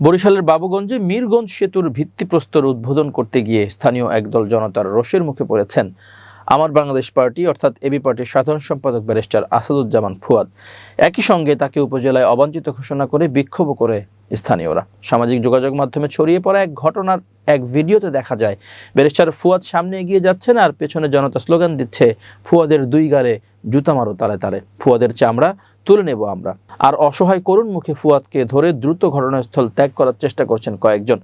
বরিশালের বাবুগঞ্জে মিরগঞ্জ সেতুর ভিত্তিপ্রস্তর উদ্বোধন করতে গিয়ে স্থানীয় একদল জনতার রোষের মুখে পড়েছেন আমার বাংলাদেশ পার্টি অর্থাৎ এবি পার্টির সাধারণ সম্পাদক ব্যারিস্টার আসাদুজ্জামান ফুয়াদ। একই সঙ্গে তাকে উপজেলায় অবাঞ্ছিত ঘোষণা করে বিক্ষোভ করে স্থানীয়রা। সামাজিক যোগাযোগ মাধ্যমে ছড়িয়ে পড়া এক ঘটনার এক ভিডিওতে দেখা যায় ব্যারিস্টার ফুয়াদ সামনে এগিয়ে যাচ্ছেন আর পেছনে জনতা স্লোগান দিচ্ছে, ফুয়াদের দুই গালে জুতা মারো তালে তালে, ফুয়াদের চামড়া তুলে নেব আমরা। আর অসহায় করুণ মুখে ফুয়াদকে ধরে দ্রুত ঘটনাস্থল ত্যাগ করার চেষ্টা করছেন কয়েকজন।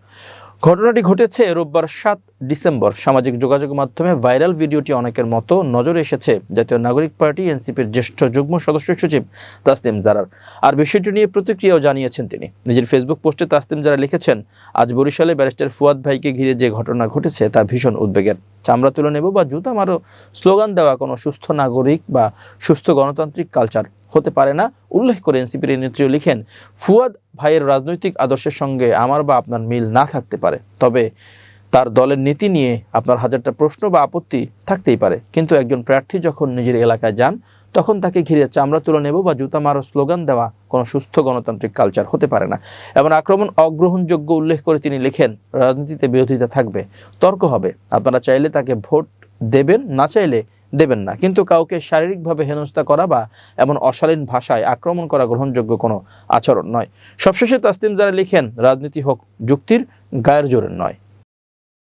ঘটনাটি ঘটেছে রোববার 7 ডিসেম্বর। সামাজিক যোগাযোগ মাধ্যমে ভাইরাল ভিডিওটি অনেকের মতো নজরে এসেছে জাতীয় নাগরিক পার্টি এনসিপির জ্যেষ্ঠ যুগ্ম সদস্য সচিব তাসনিম জারার। আর বিষয়টি নিয়ে প্রতিক্রিয়াও জানিয়েছেন তিনি। নিজের ফেসবুক পোস্টে তাসনিম জারা লিখেছেন, আজ বরিশালে ব্যারিস্টার ফুয়াদ ভাইকে ঘিরে যে ঘটনা ঘটেছে তা ভীষণ উদ্বেগের। চামড়া তুলে নেব বা জুতা মারো স্লোগান দেওয়া কোনো সুস্থ নাগরিক বা সুস্থ গণতান্ত্রিক কালচার হতে পারে না। উল্লেখ করে এনসিপির নেত্রী লিখেন, ফুয়াদ ভাইয়ের রাজনৈতিক আদর্শের সঙ্গে আমার বা আপনার মিল না থাকতে পারে, তবে তার দলের নীতি নিয়ে আপনার হাজারটা প্রশ্ন বা আপত্তি থাকতেই পারে, কিন্তু একজন প্রার্থী যখন নিজের এলাকায় যান তখন তাকে ঘিরে চামড়া তুলে নেব বা জুতা মারো স্লোগান দেওয়া কোনো সুস্থ গণতান্ত্রিক কালচার হতে পারে না। এমন আক্রমণ অগ্রহণযোগ্য উল্লেখ করে তিনি লিখেন, রাজনীতিতে বিরোধিতা থাকবে, তর্ক হবে, আপনারা চাইলে তাকে ভোট দেবেন, না চাইলে দেবেন না, কিন্তু কাউকে শারীরিকভাবে হেনস্থা করা বা এমন অশালীন ভাষায় আক্রমণ করা গ্রহণযোগ্য কোনো আচরণ নয়। সবশেষে তাসনিম জারা লিখেন, রাজনীতি হোক যুক্তির, গায়ের জোরের নয়।